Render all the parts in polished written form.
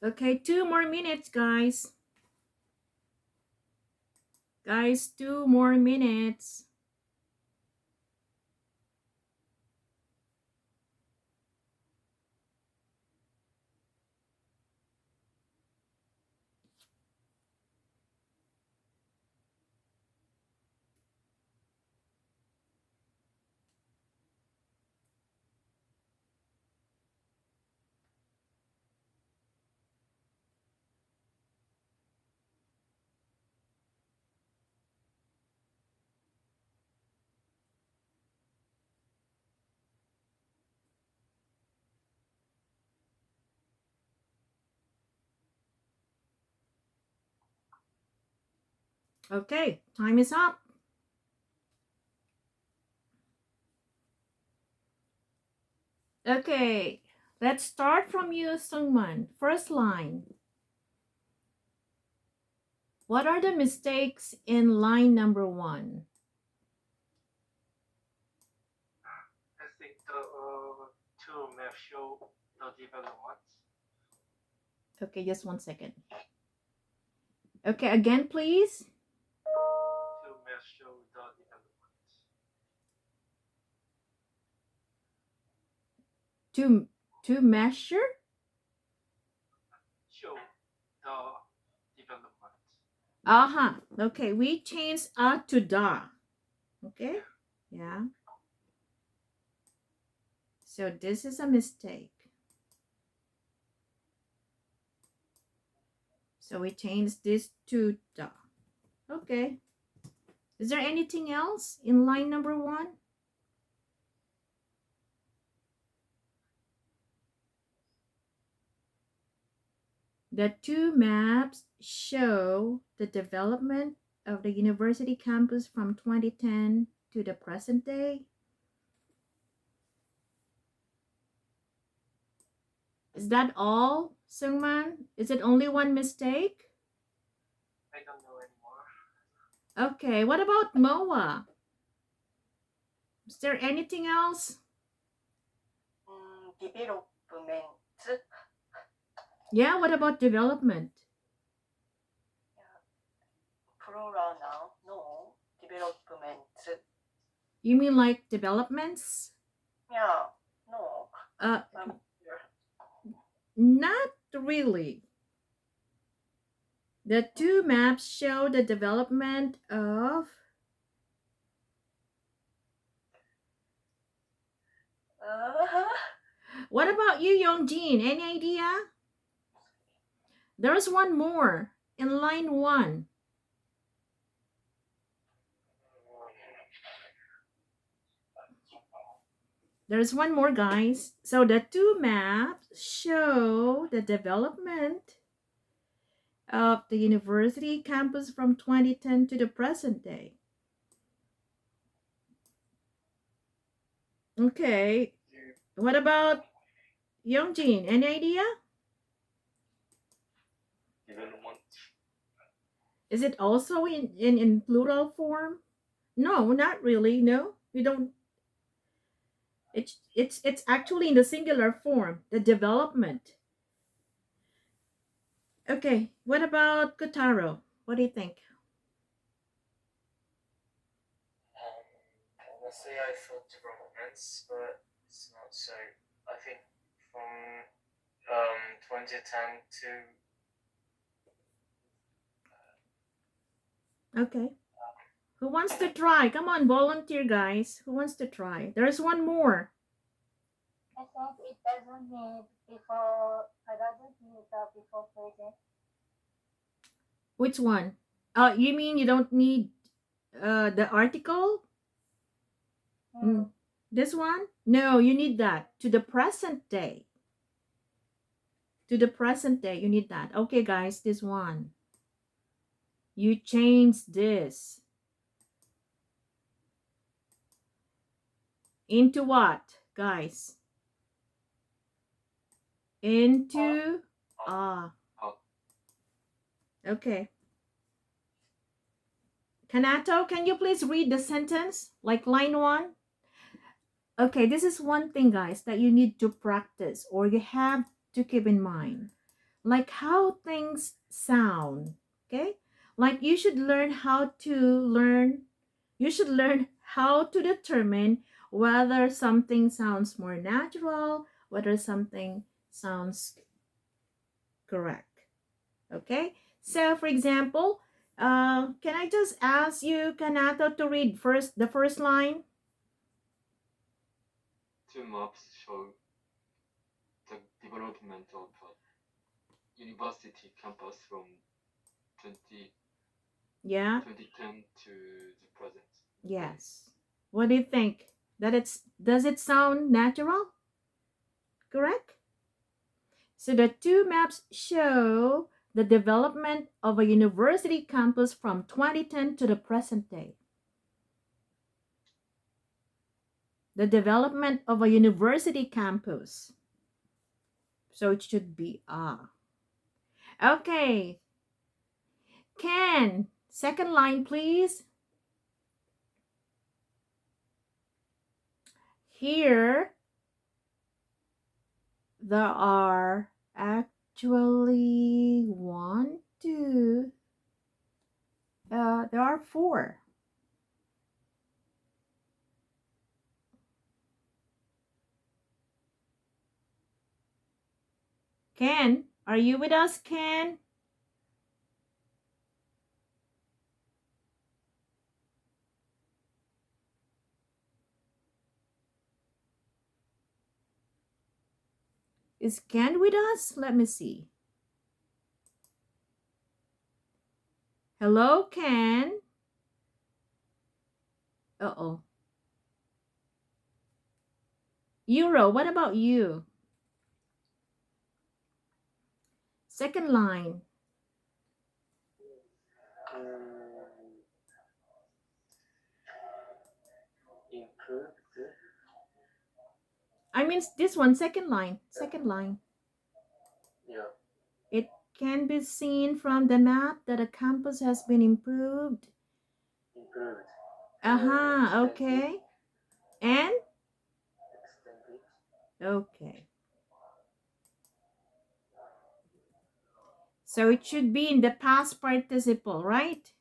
Okay, 2 more minutes, guys. Guys, 2 more minutes. Okay, time is up. Okay, let's start from you, Sungman. First line. What are the mistakes in line number 1? I think the two map show the developments. Okay, just 1 second. Okay, again, please. Two map show the developments. To measure. Show the developments. Uh-huh. Okay, we changed to da. Okay. Yeah. So this is a mistake. So we changed this to da. Okay. Is there anything else in line number 1? The two maps show the development of the university campus from 2010 to the present day. Is that all, Sungman? Is it only one mistake? I don't know anymore. Okay, what about MOA? Is there anything else? development. Yeah, what about development? Plural noun. No. Development. You mean like developments? Yeah. No. Uh, Um, not really. The two maps show the development of. What about you, Yongjin? Any idea? There's one more in line 1. There's one more, guys. So the two maps show the development of the university campus from 2010 to the present day. Okay. What about Yongjin? Any idea? Development. Is it also in plural form? No, not really. No, we don't. It's actually in the singular form. The development. Okay. What about Kotaro? What do you think? Honestly, I thought developments, but it's not so. I think from 2010 to Okay. Who wants to try? Come on, volunteer, guys. Who wants to try? There's one more. I think it doesn't need before. I doesn't need the before present. Which one? You mean you don't need the article? Mm. This one? No, you need that to the present day. To the present day, you need that. Okay, guys, this one. You change this into what, guys? Into okay. Kanato, can you please read the sentence like line 1? Okay, this is one thing, guys, that you need to practice or you have to keep in mind. like how things sound. Okay, like you should learn how to determine whether something sounds more natural, whether something sounds correct. Okay, so for example, can I just ask you, Kanato, to read first the first line? Two maps show the development of a university campus from 20, Yeah. 2010 to the present. Yes. What do you think? Does it sound natural? Correct? So the two maps show the development of a university campus from 2010 to the present day. The development of a university campus. So it should be ah. Okay. Ken, second line, please. Here, there are actually one, two, there are four. Ken, are you with us, Ken? Is Ken with us? Let me see. Hello, Ken. Uh-oh. Euro, what about you? Second line. Improved. I mean this one, second line. Second line. Yeah. It can be seen from the map that a campus has been improved. Improved. Uh-huh, okay. And? Extended. Okay. So it should be in the past participle, right?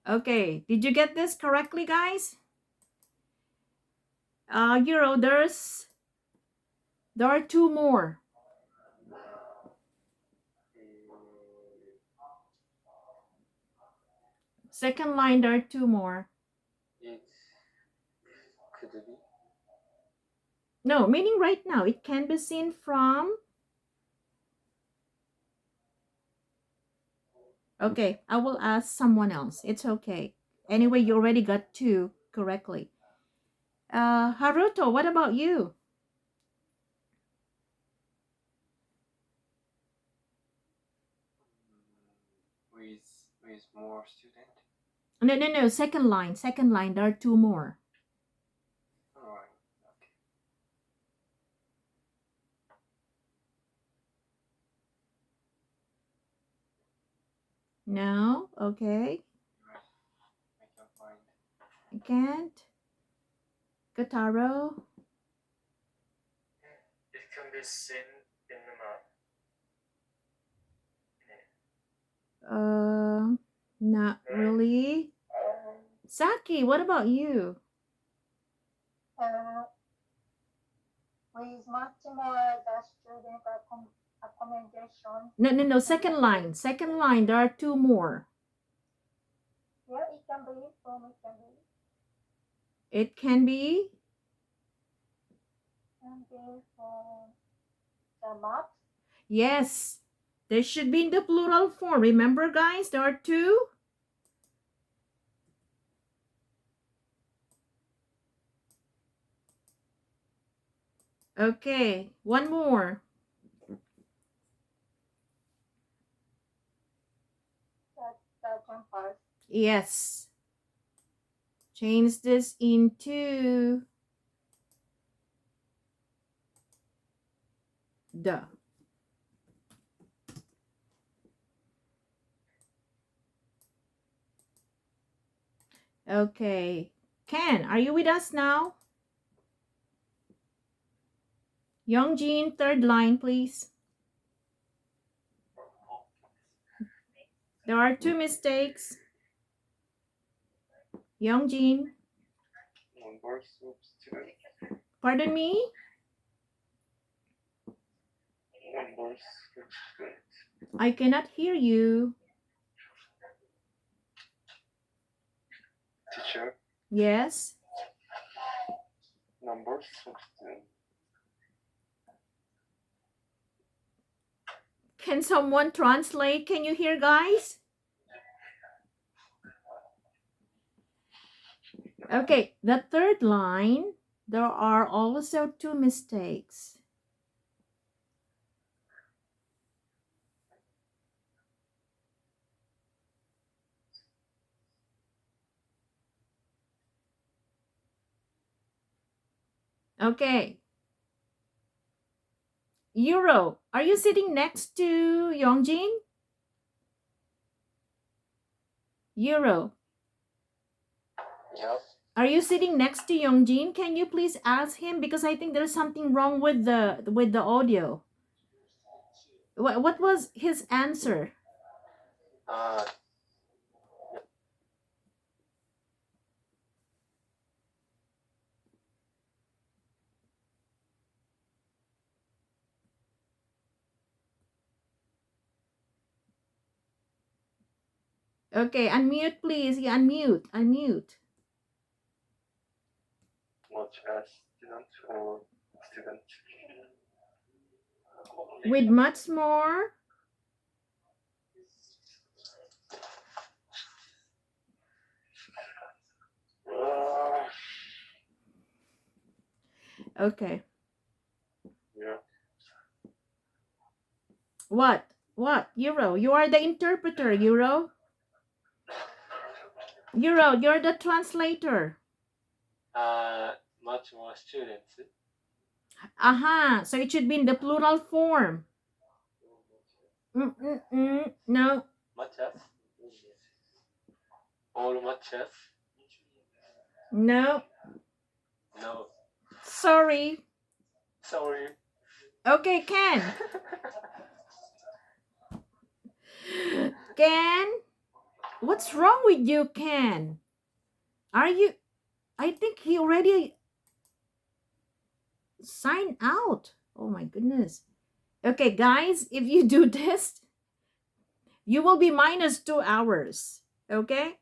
Okay. Did you get this correctly, guys? Euro, there are two more. Second line, there are two more. It could be. No, meaning right now, it can be seen from. Okay, I will ask someone else. It's okay. Anyway, you already got two correctly. Haruto, what about you? With more student. No. Second line. Second line. There are two more. Alright. Okay. No. Okay. I can find. I can't. Kotaro. It can be seen in the map. Not really. Saki, what about you? With much more the student accommodation. No. Second line. Second line. There are two more. Yeah, it can be from it can be. It can be. Can be from the map. Yes. They should be in the plural form. Remember, guys, there are two. Okay, one more. The campus. Yes. Change this into the. Okay. Ken, are you with us now? Youngjin, third line, please. There are 2 mistakes. Youngjin, Numbers of students. pardon me? Numbers of students. I cannot hear you. Teacher. Yes? Numbers of students. Can someone translate? Can you hear, guys? Okay, the third line, there are also 2 mistakes. Okay. Euro, are you sitting next to Youngjin? Euro, Yep. are you sitting next to Youngjin? Can you please ask him, because I think there's something wrong with the audio. What was his answer? Okay, unmute please. Yeah, unmute. Much as student or student. With much more. Okay. Yeah. What? Euro, you are the interpreter, Euro. Euro, you're the translator. Much more students. Aha, so it should be in the plural form. No. Much as. All much as. No. No. Sorry. Sorry. Okay, Ken. Ken? What's wrong with you, Ken? I think he already signed out. Oh my goodness. Okay, guys, if you do this, you will be minus 2 hours. Okay?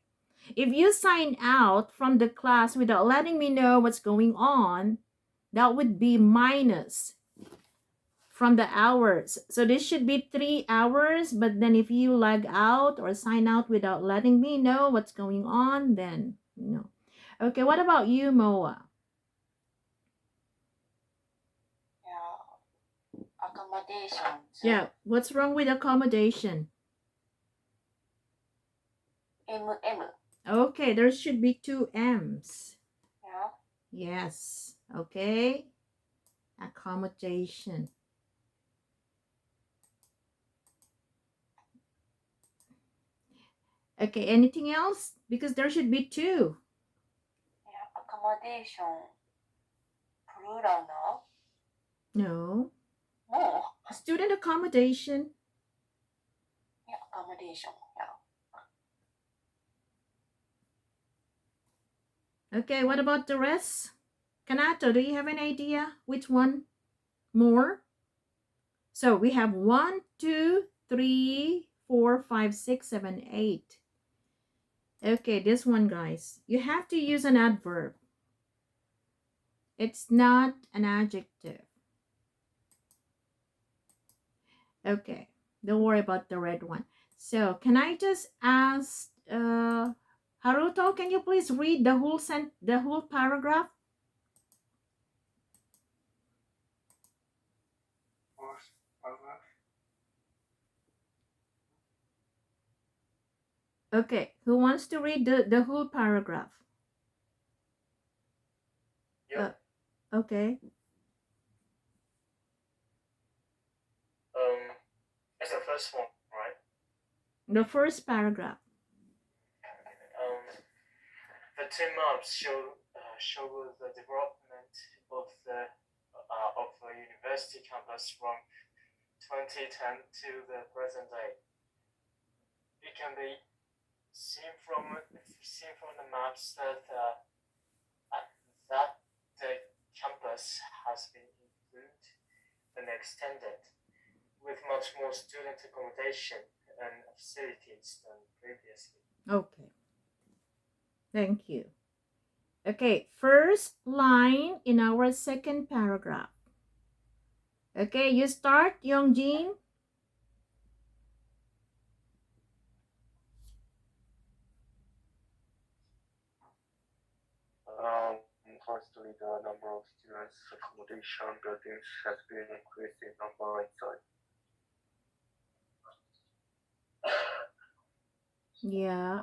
If you sign out from the class without letting me know what's going on, that would be minus from the hours. So this should be 3 hours, but then if you log out or sign out without letting me know what's going on, then no. Okay, what about you, Moa? Yeah. Accommodations. Yeah, what's wrong with accommodation? MM. Okay, there should be 2 M's. Yeah. Yes, okay. Accommodation. Okay, anything else? Because there should be 2. Yeah. Accommodation. Plural no. No. More. Student accommodation. Yeah. Accommodation. Yeah. Okay, what about the rest? Kanato, do you have an idea which one more? So we have 1, 2, 3, 4, 5, 6, 7, 8. Okay, this one, guys. You have to use an adverb. It's not an adjective. Okay, don't worry about the red one. So can I just ask Haruto, can you please read the whole paragraph? First paragraph. Okay, who wants to read the whole paragraph? Yeah. Okay. It's the first one, right? The first paragraph. The two maps show the development of the of a university campus from 2010 to the present day. It can be seen from the maps that the campus has been improved and extended with much more student accommodation and facilities than previously. Okay. Thank you. Okay, first line in our second paragraph. Okay, you start, Youngjin. Firstly, the number of students accommodation buildings has been increased in number inside. Yeah.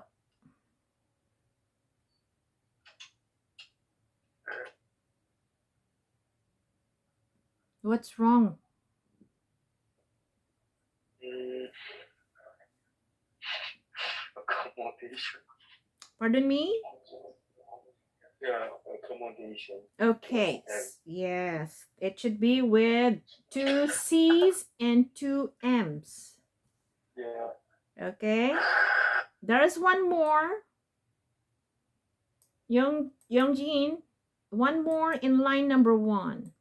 What's wrong? Accommodation. Pardon me? Yeah, accommodation. Okay. Yes. It should be with 2 C's and 2 M's. Yeah. Okay. There's one more. Youngjin, one more in line number 1.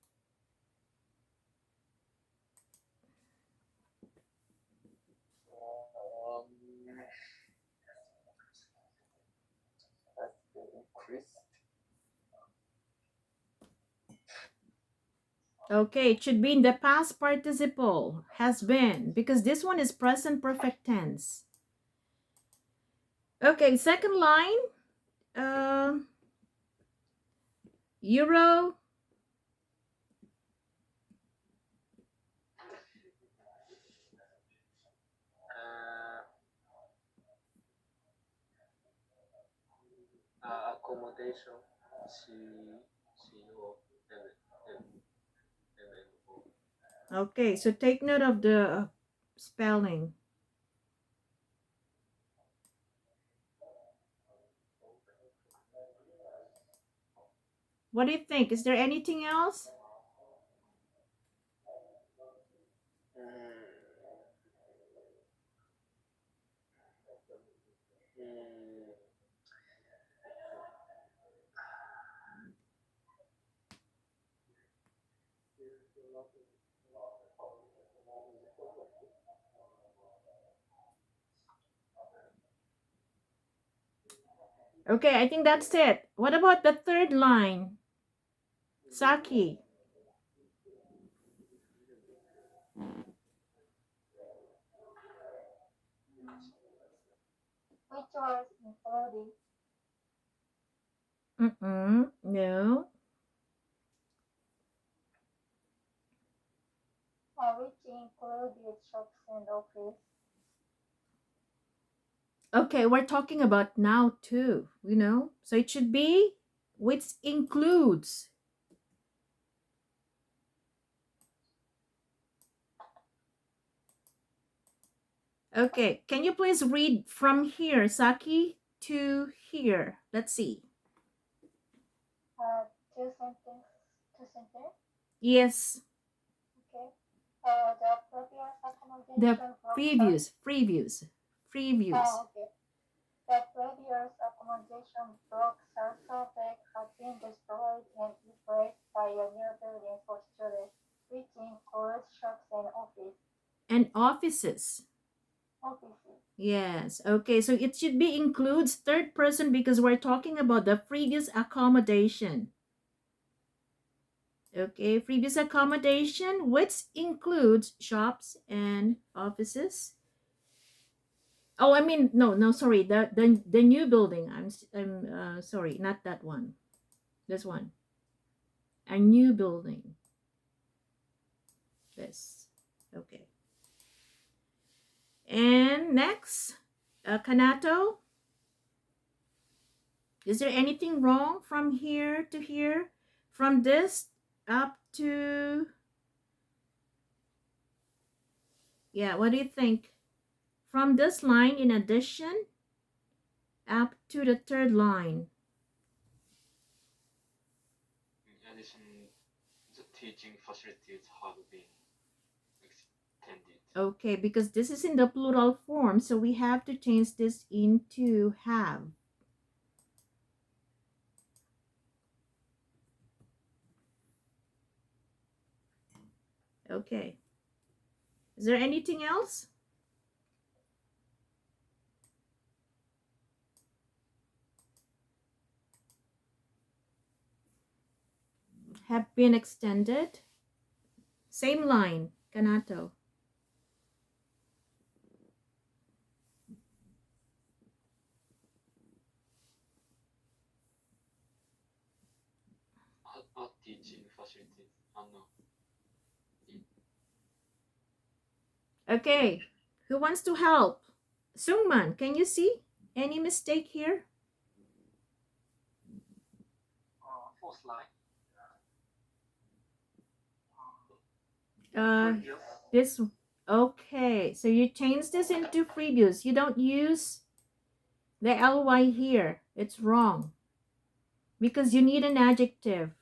Has been increased. Okay, it should be in the past participle, has been, because this one is present perfect tense. Okay, second line, Euro. Accommodation. Okay, so take note of the spelling. What do you think? Is there anything else? Okay, I think that's it. What about the third line? Saki. Which was included, No. which included shops and office. Okay, we're talking about now too, So it should be which includes. Okay, can you please read from here, Saki, to here? Let's see. Two sentence. Yes, Okay. The previous accommodation. the block previous. okay. The previous accommodation block Salsa Deck has been destroyed and replaced by a new building for students, which includes shops and And offices. offices. Yes. Okay, so it should be includes third person because we're talking about the previous accommodation. Okay, previous accommodation, which includes shops and offices. Oh, I mean, no, sorry, the new building. I'm sorry, not that one. This one. A new building. This. Okay. And next, Kanato. Is there anything wrong from here to here? From this up to... Yeah, what do you think? From this line in addition up to the third line. In addition, The teaching facilities have been extended. Okay, because this is in the plural form, so we have to change this into have. Okay. Is there anything else? Have been extended. Same line, Kanato. At teaching facilities. No. Okay, who wants to help? Sungman, can you see any mistake here? Fourth line. Uh, this, okay, so you change this into previous. You don't use the ly here. It's wrong because you need an adjective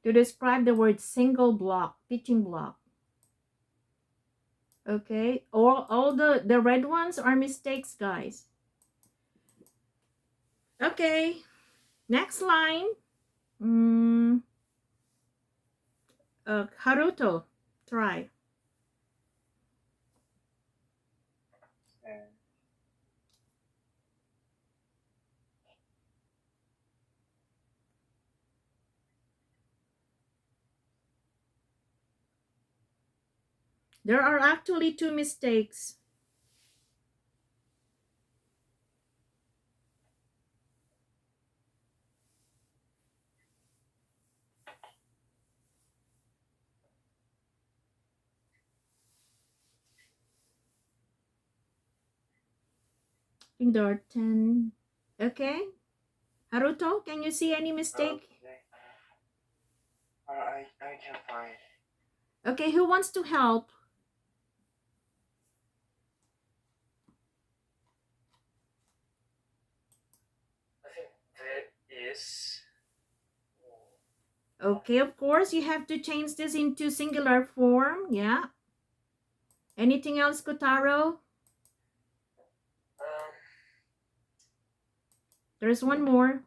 to describe the word single block, teaching block. Okay, all the red ones are mistakes, guys. Okay, next line. Haruto, try. There are actually two mistakes. I think there are 10. Okay. Haruto, can you see any mistake? Okay. I can find. Okay, who wants to help? I think there is. Okay, of course, you have to change this into singular form. Yeah. Anything else, Kotaro? Um. There's one more.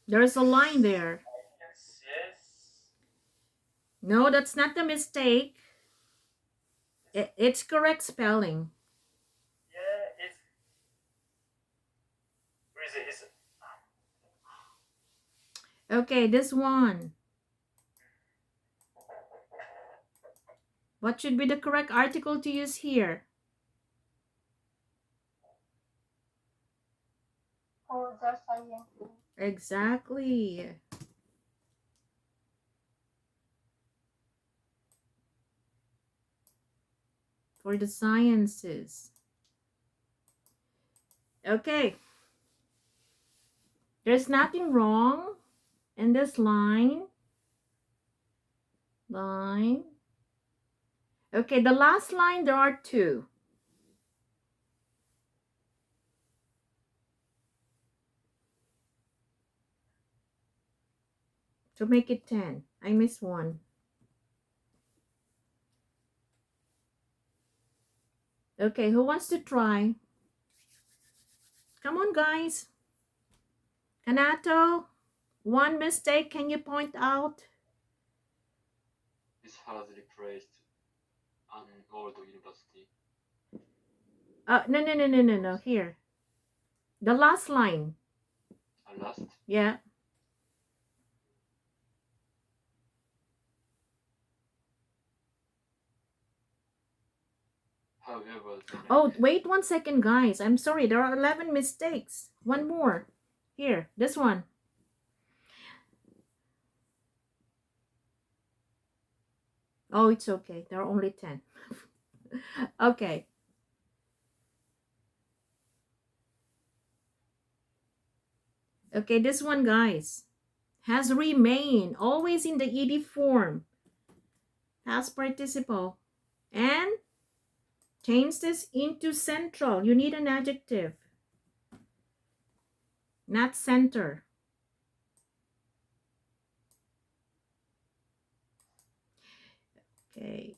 There's a line there. Yes. No, that's not the mistake. It's correct spelling. Yeah. It's. Where is it? Is it? Okay, this one. What should be the correct article to use here? For the science. Exactly. For the sciences. Okay. There's nothing wrong in this line. Okay, the last line, there are two. To make it 10. I missed one. Okay, who wants to try? Come on, guys. Kanato, one mistake, can you point out? This has replaced an old university. No. Here. The last line. Last. Yeah. However. Oh, wait 1 second, guys. I'm sorry. There are 11 mistakes. One more. Here, this one. Oh, it's okay. There are only 10. Okay. Okay, this one, guys, has remained always in the ed form, past participle, and change this into central. You need an adjective, not center. Okay.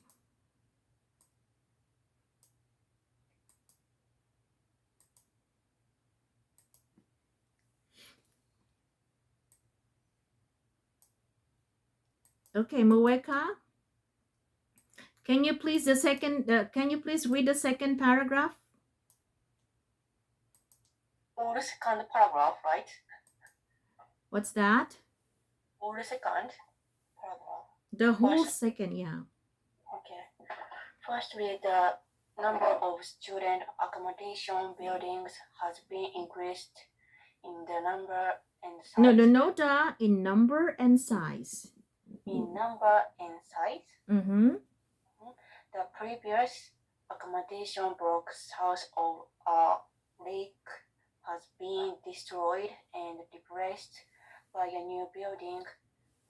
Okay, Mueka, can you please read the second paragraph? Or the second paragraph, right? What's that? Or the second paragraph. The whole First. second, yeah. Okay. Firstly, the number of student accommodation buildings has been increased in the number and size. No, in number and size. In number and size. Mm-hmm. The previous accommodation block south of a lake has been destroyed and replaced by a new building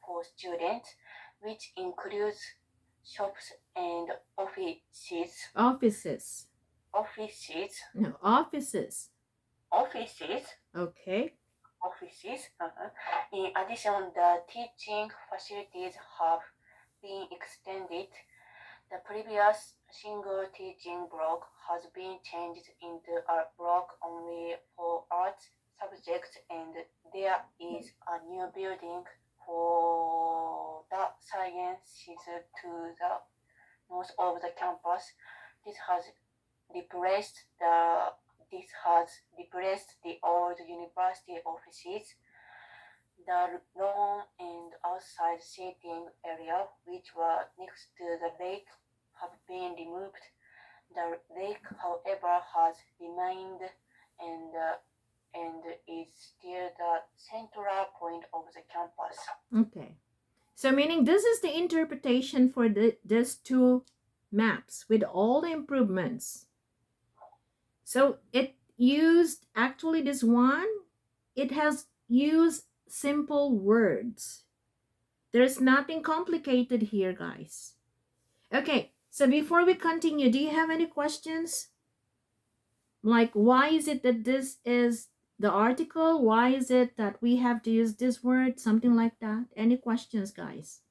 for students, which includes shops and offices. Offices. Offices. No, offices. Offices. Okay. Offices. In addition, the teaching facilities have been extended. The previous single teaching block has been changed into a block only for arts subjects, and there is a new building for the sciences to the north of the campus. This has replaced the old university offices. The lawn and outside seating area, which were next to the lake, have been removed. The lake, however, has remained and is still the central point of the campus. Okay. So meaning this is the interpretation for these two maps with all the improvements. So it used, actually this one, it has used simple words. There's nothing complicated here, guys. Okay, so before we continue, do you have any questions? Like, why is it that this is the article? Why is it that we have to use this word? Something like that. Any questions, guys?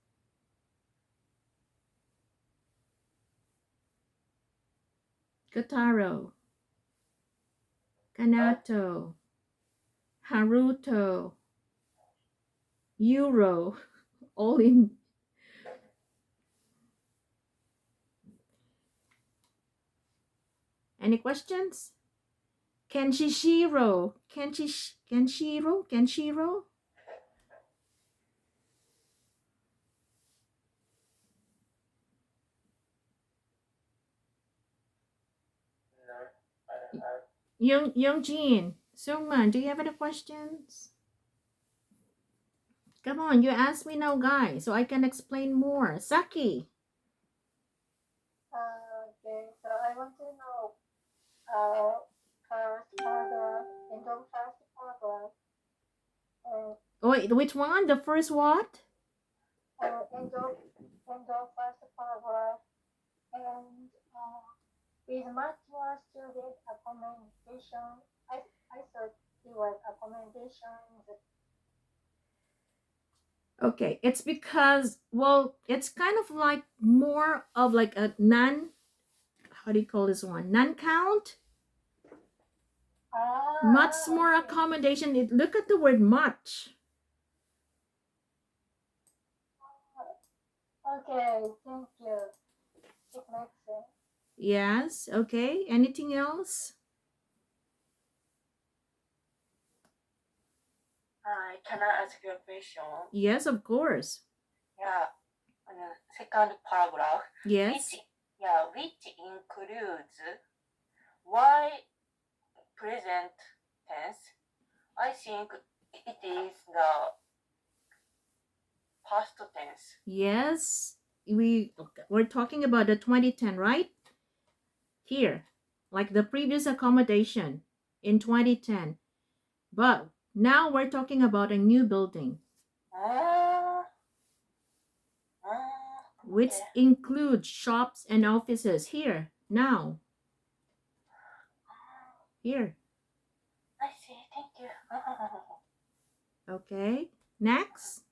Kotaro, Kanato, Haruto, Euro, all in. Any questions? Kenshiro. No, I don't have. Youngjin, Sungman, do you have any questions? Come on, you ask me now, guys, so I can explain more. Saki. Okay, so I want to know first paragraph, end of first paragraph, Wait, which one? The first what? end of first paragraph, and with much more student accommodation. I thought it was accommodation. Okay, it's because, well, it's kind of like more of like a how do you call this one? Non-count? Much more Okay. accommodation. Look at the word much. Okay, thank you. It makes sense. Yes, okay. Anything else? Can I ask you a question? Yes, of course. Yeah, on the second paragraph, Yes. which includes why present tense. I think it is the past tense. Yes. We're talking about the 2010, right? Here, like the previous accommodation in 2010. But Now we're talking about a new building, which okay. includes shops and offices. Here, now, here. I see. Thank you. Okay, next.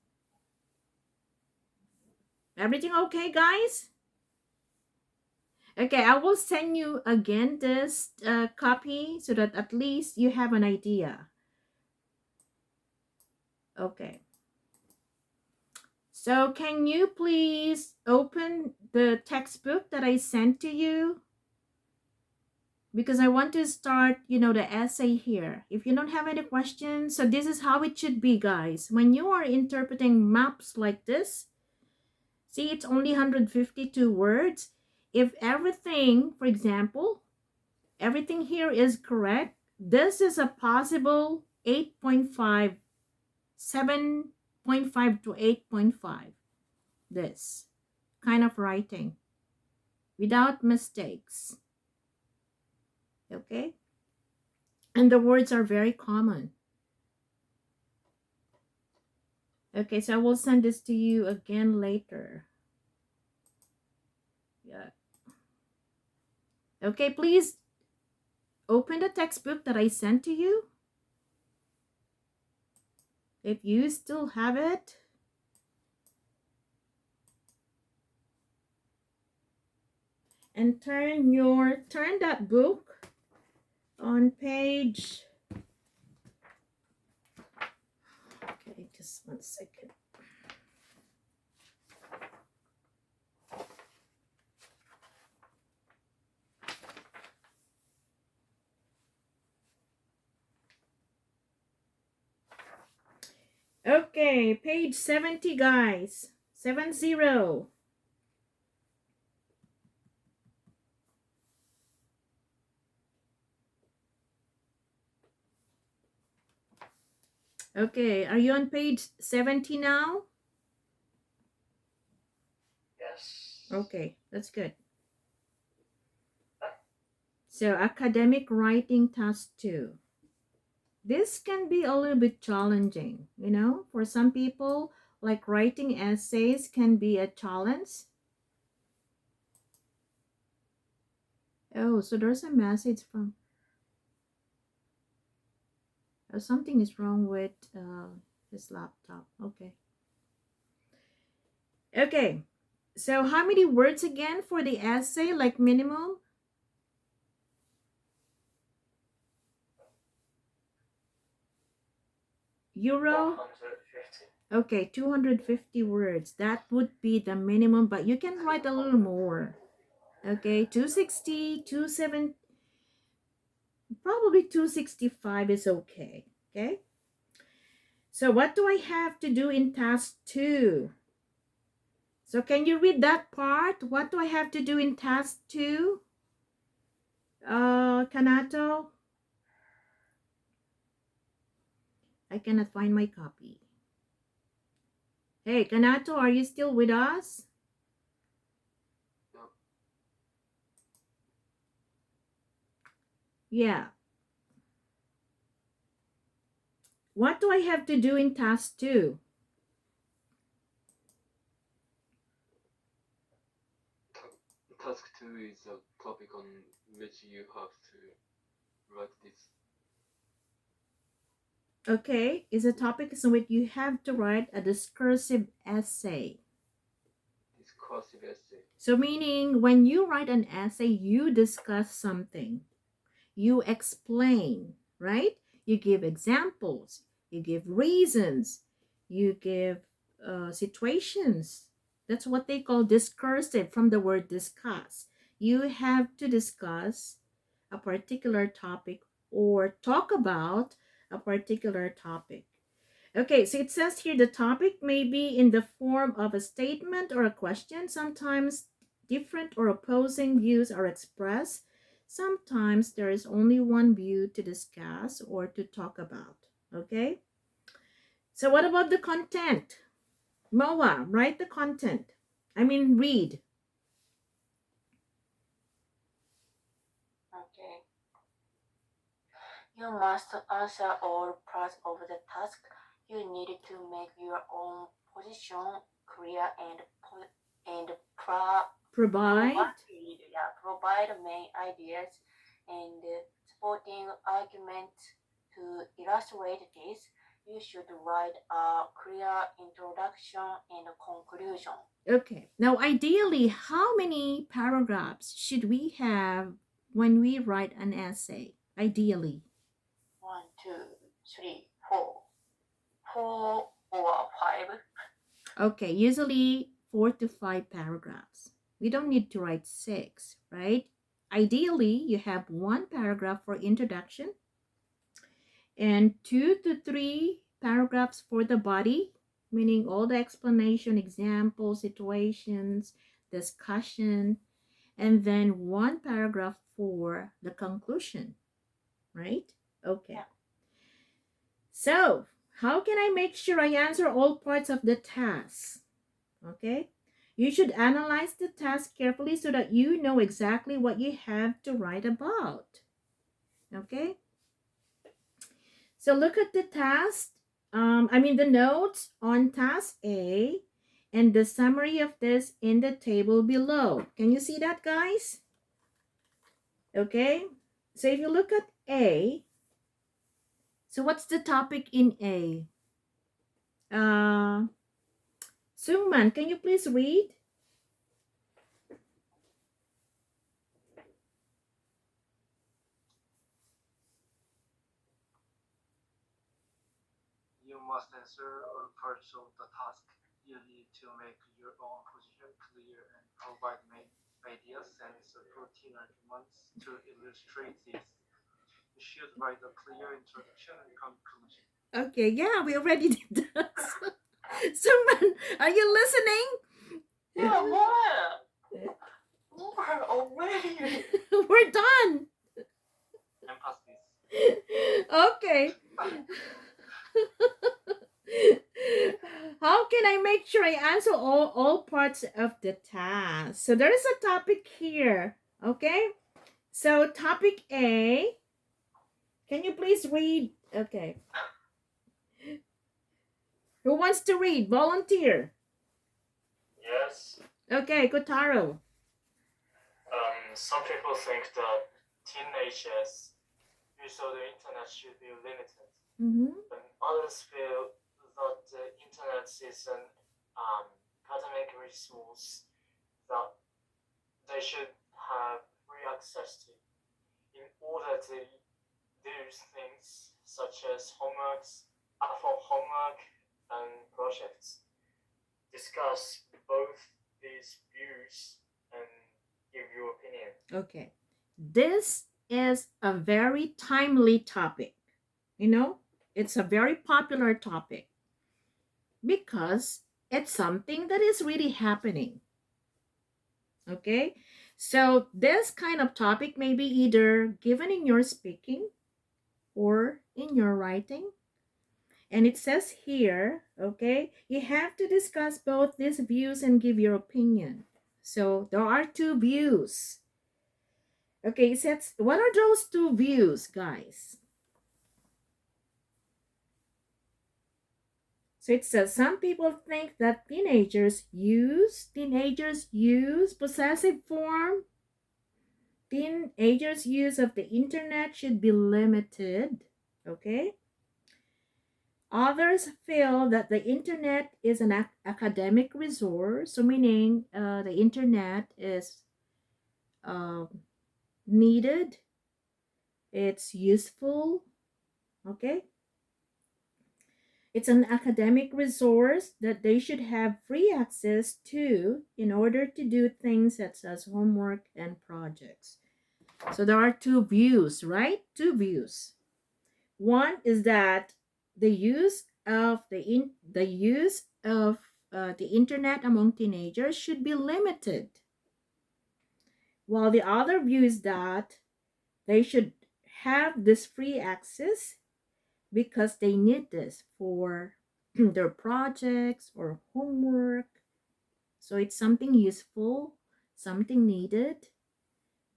Everything okay, guys? Okay, I will send you again this copy so that at least you have an idea. Okay. So can you please open the textbook that I sent to you? Because I want to start, the essay here. If you don't have any questions, so this is how it should be, guys. When you are interpreting maps like this, see, it's only 152 words. If everything, for example, everything here is correct, this is a possible 8.5, 7.5 to 8.5. This kind of writing without mistakes. Okay? And the words are very common. Okay, so I will send this to you again later. Yeah. Okay, please open the textbook that I sent to you. If you still have it. And turn that book on page. Okay, just 1 second. Okay, page 70, guys. 70. Okay, are you on page 70 now? Yes. Okay, that's good. So, academic writing task 2. This can be a little bit challenging, for some people, like writing essays can be a challenge. Oh, so there's a message from, something is wrong with this laptop. Okay, so how many words again for the essay, like minimum? Euro? 150. Okay, 250 words. That would be the minimum, but you can write a little more. Okay, 260, 270, probably 265 is okay. Okay. So what do I have to do in task 2? So can you read that part? What do I have to do in task 2? Kanato? I cannot find my copy. Hey, Kanato, are you still with us? No. Yeah. What do I have to do in task 2? Task 2 is a topic on which you have to write this. Okay, is a topic in which you have to write a discursive essay. Discursive essay. So meaning when you write an essay, you discuss something. You explain, right? You give examples. You give reasons. You give situations. That's what they call discursive from the word discuss. You have to discuss a particular topic or talk about a particular topic. Okay, so it says here the topic may be in the form of a statement or a question. Sometimes different or opposing views are expressed. Sometimes there is only one view to discuss or to talk about. Okay? So what about the content? Moa, write the content. Read. Okay. You must answer all parts of the task. You need to make your own position clear and Provide. provide main ideas and supporting arguments to illustrate this. You should write a clear introduction and conclusion. Okay. Now, ideally, how many paragraphs should we have when we write an essay? Ideally. 1, 2, 3, 4. 4 or 5. Okay, usually 4 to 5 paragraphs. We don't need to write 6, right? Ideally, you have 1 paragraph for introduction and 2 to 3 paragraphs for the body, meaning all the explanation, examples, situations, discussion, and then 1 paragraph for the conclusion, right? Okay. Yeah. So, how can I make sure I answer all parts of the task? Okay. You should analyze the task carefully so that you know exactly what you have to write about. Okay. So look at the task, the notes on task A and the summary of this in the table below. Can you see that, guys? Okay. So if you look at A, so what's the topic in A? Sungman, can you please read? You must answer all parts of the task. You need to make your own position clear and provide main ideas and supporting arguments to illustrate this. You should write a clear introduction and conclusion. Okay, yeah, we already did that. Sungman, are you listening? Yeah, more! More already! We're done. Emphasis. Okay. How can I make sure I answer all parts of the task? So there is a topic here. Okay. So topic A. Can you please read? Okay. Who wants to read? Volunteer. Yes. Okay, Kotaro. Some people think that teenagers use of the internet should be limited. Mm-hmm. And others feel that the internet is an academic resource that they should have free access to in order to do things such as homework and projects. Discuss both these views and give your opinion. Okay. This is a very timely topic. You know, it's a very popular topic because it's something that is really happening. Okay. So this kind of topic may be either given in your speaking or in your writing. And it says here, okay, you have to discuss both these views and give your opinion. So there are 2 views. Okay, it says, what are those 2 views, guys? So it says some people think that teenagers use possessive form. Teenagers' use of the internet should be limited. Okay. Others feel that the internet is an academic resource, so meaning the internet is needed, it's useful, okay? It's an academic resource that they should have free access to in order to do things such as homework and projects. So there are 2 views, right? 2 views. One is that the use of the internet among teenagers should be limited, while the other view is that they should have this free access because they need this for their projects or homework. So it's something useful, something needed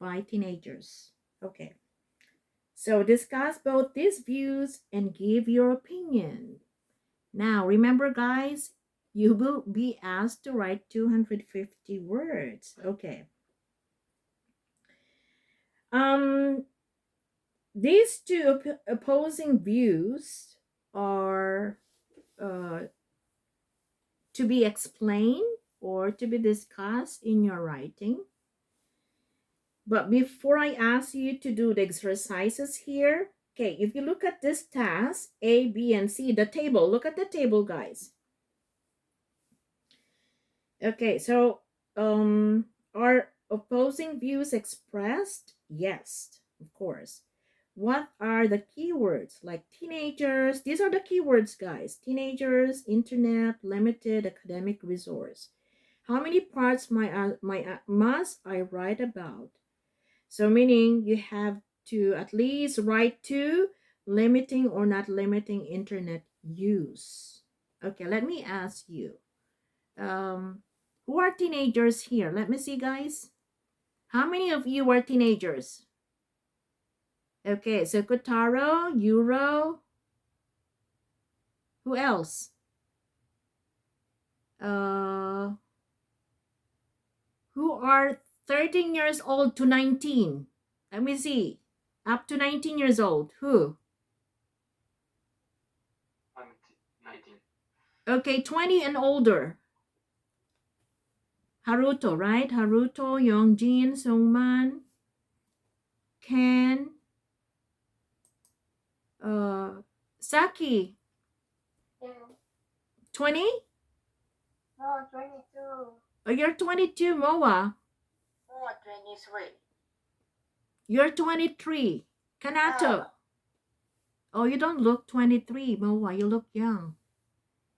by teenagers. Okay. So discuss both these views and give your opinion. Now, remember, guys, you will be asked to write 250 words. Okay. These two opposing views are to be explained or to be discussed in your writing. But before I ask you to do the exercises here, okay, if you look at this task, A, B, and C, the table, look at the table, guys. Okay, so are opposing views expressed? Yes, of course. What are the keywords? Like teenagers, these are the keywords, guys. Teenagers, internet, limited academic resource. How many parts must I write about? So meaning you have to at least write 2, limiting or not limiting internet use. Okay, let me ask you. Who are teenagers here? Let me see, guys. How many of you are teenagers? Okay, so Kotaro, Euro. Who else? Who are 13 years old to 19? Let me see. Up to 19 years old. Who? I'm 19. Okay, 20 and older. Haruto, right? Haruto, Youngjin, Sungman, Ken, Saki, Yeah. 20? No, 22. Oh, you're 22, Moa. 23. You're 23. Kanato. Oh, you don't look 23, Moa. You look young.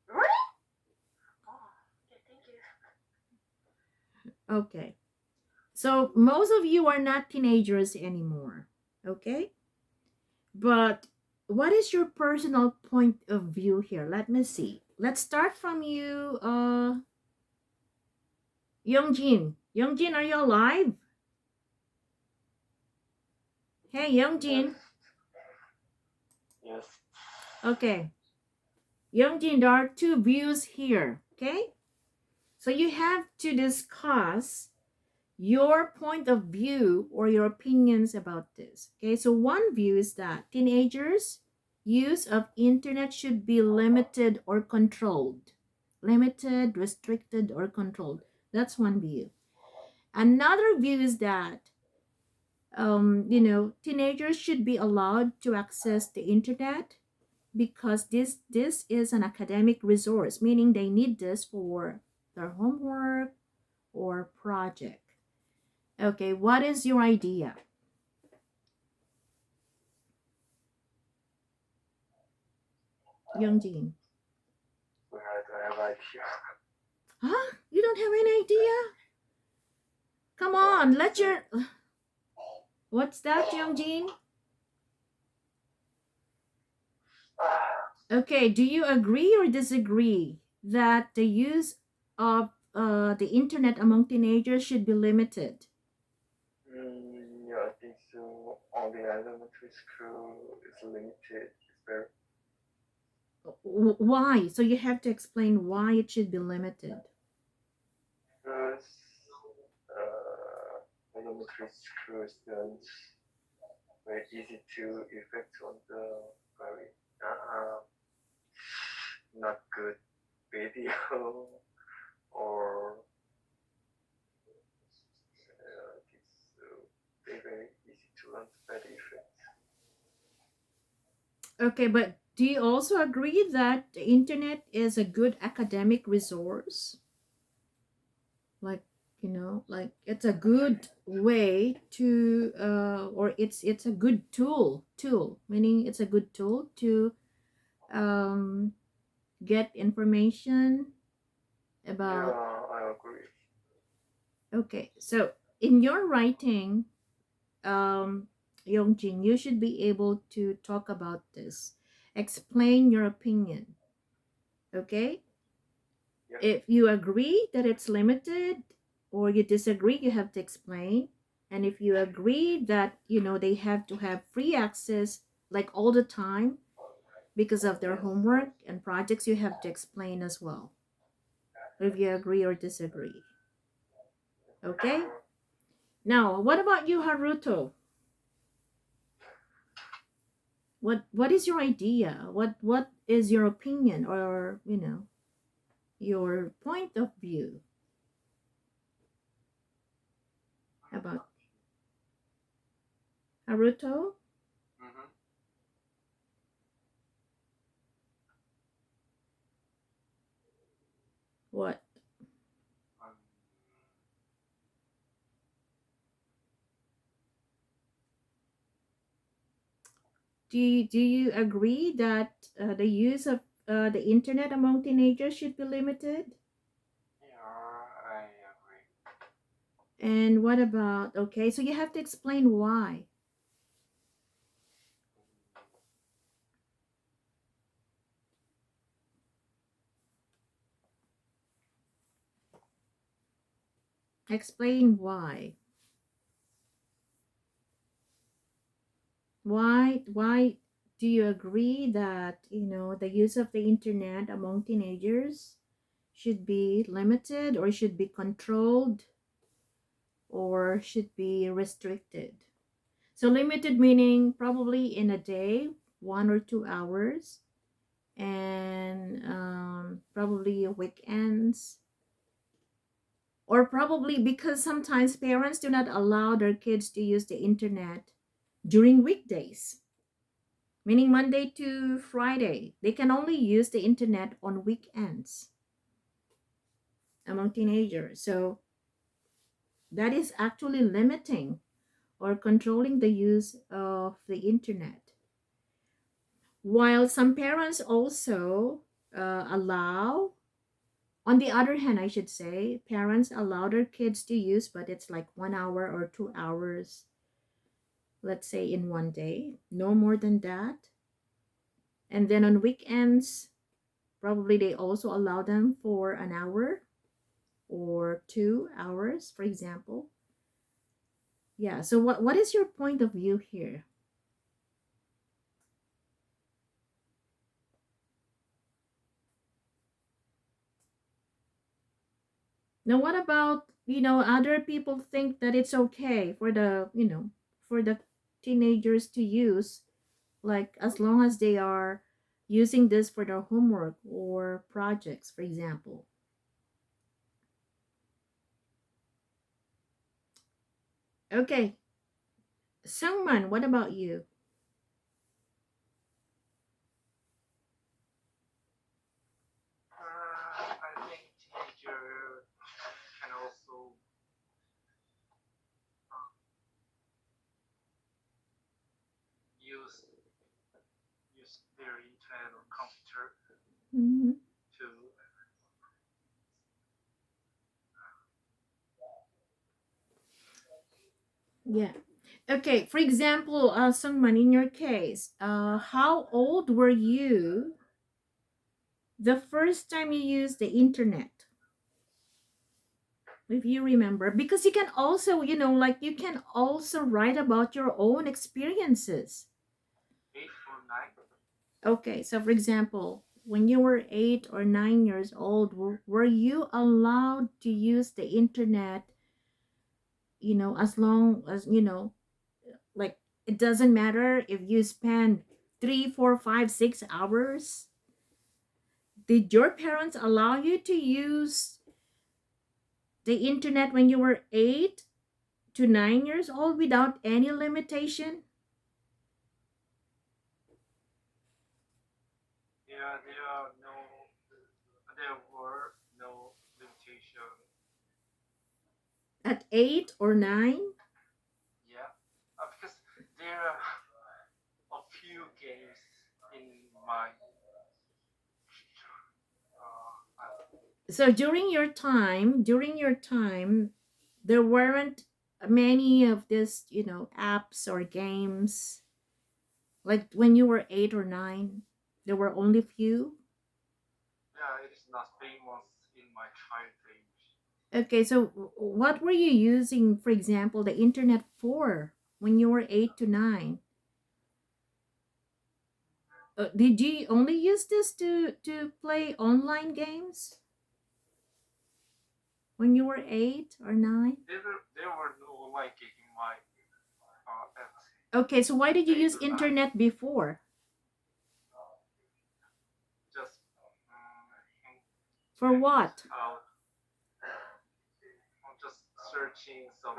Really? Oh, okay, thank you. Okay. So most of you are not teenagers anymore. Okay? But what is your personal point of view here? Let me see. Let's start from you, Youngjin. Youngjin, are you alive? Hey, Youngjin. Yes. Okay. Youngjin, there are 2 views here. Okay? So you have to discuss your point of view or your opinions about this. Okay? So one view is that teenagers' use of internet should be limited or controlled. Limited, restricted, or controlled. That's one view. Another view is that teenagers should be allowed to access the internet because this is an academic resource, meaning they need this for their homework or project. Okay, what is your idea? Youngjin. Well, I don't have idea. Huh? You don't have any idea? Come on, let your... What's that, Youngjin? Okay, do you agree or disagree that the use of the internet among teenagers should be limited? Yeah, I think so. Only elementary school is limited. Is there? Why? So you have to explain why it should be limited. Because elementary school students very easy to effect on the very not good video or it's very easy to learn bad effects. Okay, but do you also agree that the internet is a good academic resource? Like, like it's a good way to or it's a good tool, meaning it's a good tool to get information about. Yeah, I agree. Okay, so in your writing, Yongjin, you should be able to talk about this, explain your opinion. Okay, Yeah. if you agree that it's limited or you disagree, you have to explain. And if you agree that, they have to have free access like all the time because of their homework and projects, you have to explain as well. If you agree or disagree. Okay? Now, what about you, Haruto? What is your idea? What is your opinion, or, your point of view about Haruto? Mm-hmm. What? Um, Do you agree that the use of the internet among teenagers should be limited? yeah, I agree. And what about, okay, so you have to explain why. Explain why. Why do you agree that, the use of the internet among teenagers should be limited or should be controlled or should be restricted? So limited meaning probably in a day, 1 or 2 hours, and probably weekends, or probably because sometimes parents do not allow their kids to use the internet during weekdays, meaning Monday to Friday. They can only use the internet on weekends among teenagers. So that is actually limiting or controlling the use of the internet. While some parents also allow, on the other hand, I should say, parents allow their kids to use, but it's like 1 hour or 2 hours, let's say in one day, no more than that. And then on weekends, probably they also allow them for an hour or 2 hours, for example. Yeah, so what is your point of view here? Now, what about, other people think that it's okay for the teenagers to use, like as long as they are using this for their homework or projects, for example. Okay, Sungman, what about you? I think teenager can also use their internet or computer Hmm. to Yeah. Okay, for example, Sungman, in your case, how old were you the first time you used the internet? If you remember, because you can also, like you can also write about your own experiences. 8 or 9. Okay, so for example, when you were 8 or 9 years old, were you allowed to use the internet, as long as, like it doesn't matter if you spend 3, 4, 5, 6 hours? Did your parents allow you to use the internet when you were 8 to 9 years old without any limitation? Yeah, there were no limitation. At 8 or 9? Yeah, because there are a few games in my So during your time, there weren't many of this, apps or games. Like when you were 8 or 9, there were only few. yeah, it is not famous in my child age. Okay, so what were you using, for example, the internet for when you were 8 to 9? Did you only use this to play online games when you were 8 or 9? There were no online game in my at Okay, so why did you use 8 to 9. internet before? Just For what? out. I'm just searching some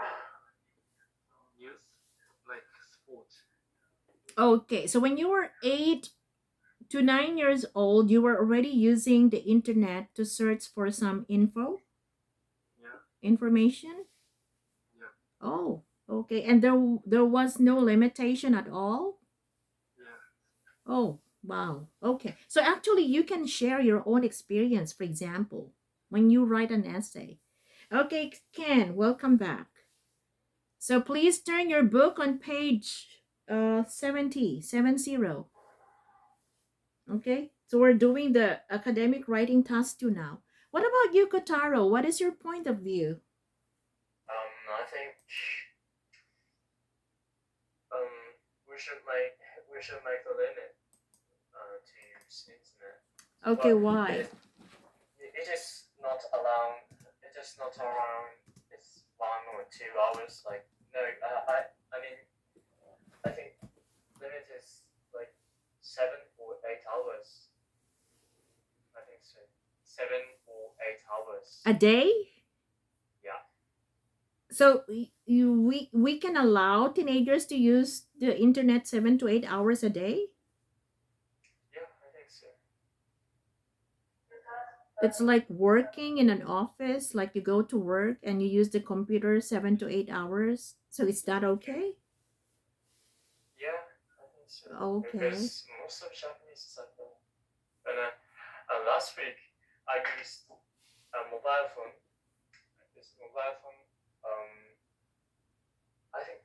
news like sport. Okay, so when you were 8 to 9 years old, you were already using the internet to search for some Yeah, information. yeah, Oh, okay, and there was no limitation at all. yeah. Oh, wow. Okay, so actually, you can share your own experience. For example, when you write an essay. Okay, Ken, welcome back. So please turn your book on page 70. Okay, so we're doing the academic writing task 2 now. What about you, Kotaro? What is your point of view? I think um we should make a limit to use internet. Okay, But why? it is not around. It is not around. It's 1 or 2 hours. Like no, I mean I think limit is like 7 or 8 hours. I think so. 7 or 8 hours. A day? Yeah. So we can allow teenagers to use the internet 7 to 8 hours a day? Yeah, I think so. It's like working in an office, like you go to work and you use the computer 7 to 8 hours. So is that okay? Yeah, I think so. Okay. Because most of Japanese is like that. And last week I used a mobile phone. This mobile phone. I think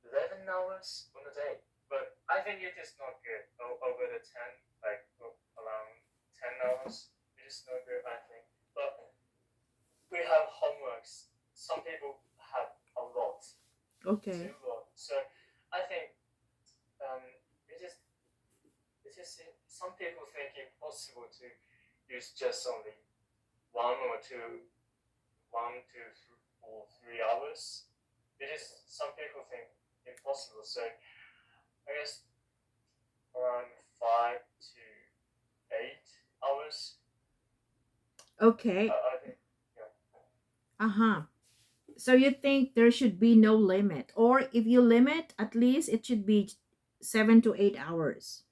11 hours on a day. But I think it is not good. Over the 10, like around 10 hours, it is not good, I think. But we have homeworks. Some people have a lot. Okay. Too lot. So I think it is some people think impossible to use just only 1 or 2 or 3 hours. It is some people think impossible. So I guess around 5 to 8 hours. Okay. I think Uh-huh. So you think there should be no limit, or if you limit, at least it should be 7 to 8 hours.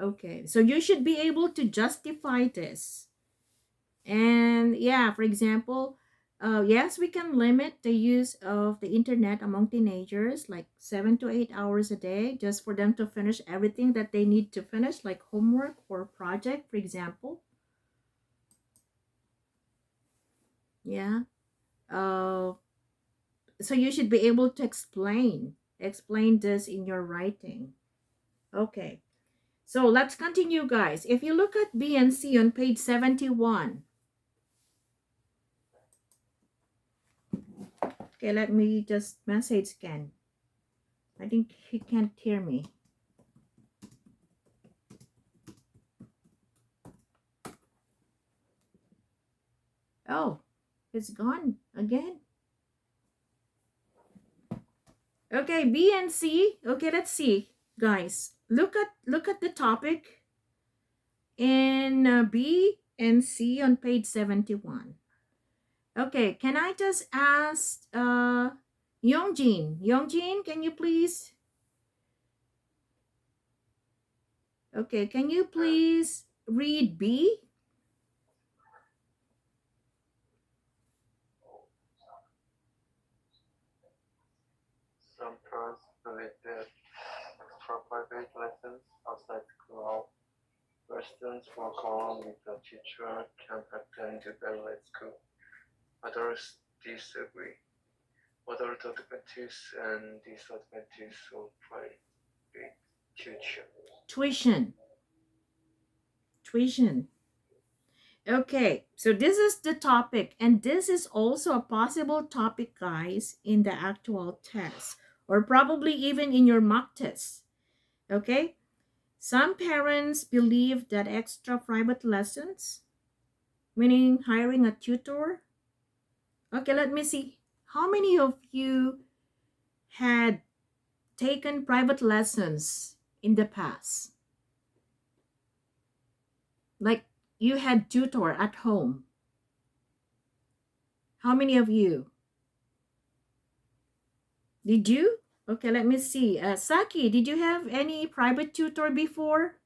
Okay. So you should be able to justify this. And yeah, for example, yes, we can limit the use of the internet among teenagers like 7 to 8 hours a day, just for them to finish everything that they need to finish, like homework or project, for example. Yeah. Uh, so you should be able to explain this in your writing. Okay. So let's continue, guys. If you look at B and C on page 71. Okay, let me just message Ken. I think he can't hear me. Oh, it's gone again. Okay, B and C. Okay, let's see, guys. Look at the topic in B and C on page 71. Okay, can I just ask Yongjin? Yongjin, can you please? Okay, can you please read B? Some parents believe that extra private lessons outside school where students work along with the teacher can attend to better at school. Others disagree. What are the advantages and disadvantages of private tuition? Tuition. Okay, so this is the topic, and this is also a possible topic, guys, in the actual test, or probably even in your mock test. Okay, some parents believe that extra private lessons, meaning hiring a tutor. Okay, let me see. How many of you had taken private lessons in the past? Like you had tutor at home. How many of you? Did you? Okay, let me see. Saki, did you have any private tutor before?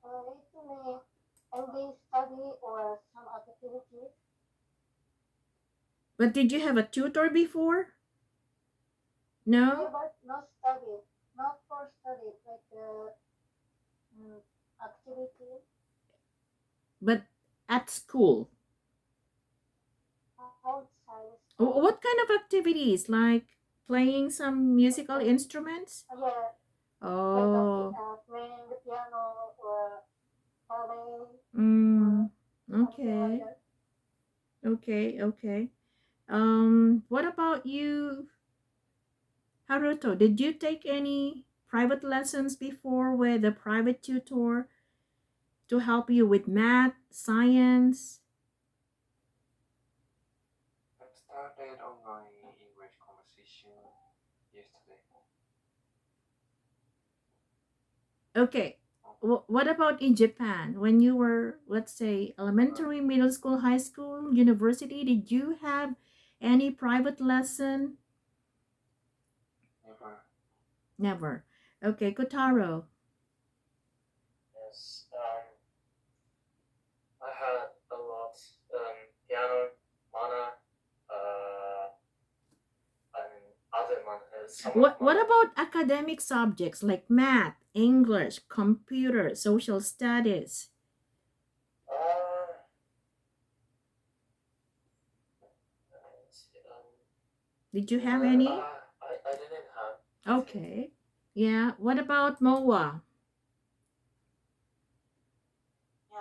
Recently, only study or some activities. But did you have a tutor before? Yeah, No? but not study. Not for study, but activity But at school. outside school. What kind of activities? Like playing some musical instruments? Yeah, like Oh, playing the piano or ballet or mm, something like okay, that. okay. What about you, Haruto? Did you take any private lessons before with a private tutor to help you with math, science? I started online English conversation yesterday. Okay. What about in Japan? When you were, let's say, elementary, middle school, high school, university, did you have any private lesson? Never. Never. Okay, Kotaro. Yes. I had a lot. Piano, mana, and other mana. Some What mana. about academic subjects like math, English, computer, social studies? Uh, let's see, Did you have no, any? I didn't have. Okay. Yeah. What about MOA? Yeah,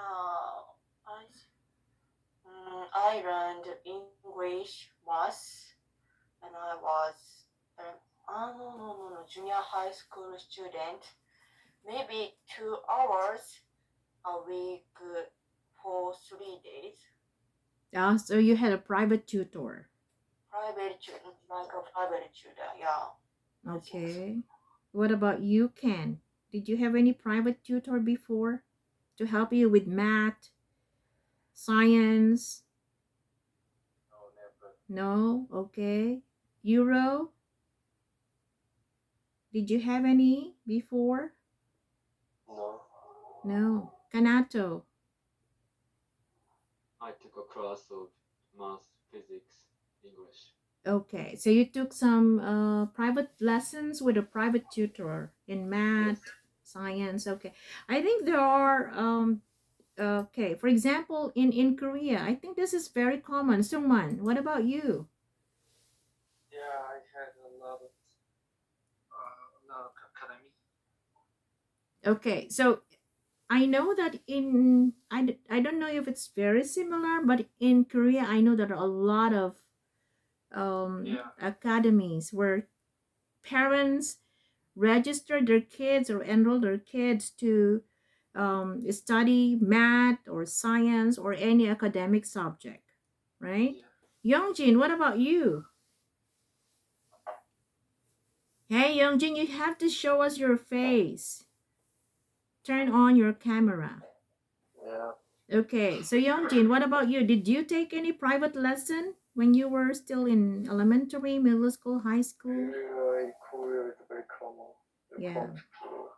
I learned English, math, when I was junior high school student. Maybe 2 hours a week for 3 days. Yeah, so you had a private tutor. Private tutor, like a private tutor. Yeah, I think so. Okay. What about you, Ken? Did you have any private tutor before to help you with math, science? No, never. No? Okay. Euro? Did you have any before? No. No. Kanato? I took a class of math, physics, English. Okay. So you took some private lessons with a private tutor in math, Yes. science. Okay. I think there are okay, for example, in Korea, I think this is very common. Sungman, what about you? Yeah, I had a lot of academy. Okay, so I know that I don't know if it's very similar, but in Korea, I know there are a lot of Yeah. academies where parents register their kids or enroll their kids to study math or science or any academic subject, right? Yeah. Youngjin, what about you? Hey, Youngjin, you have to show us your face. Turn on your camera. Yeah. Okay, so Youngjin, what about you? Did you take any private lesson when you were still in elementary, middle school, high school? Here in Korea, it's very common. The Yeah. cramp school.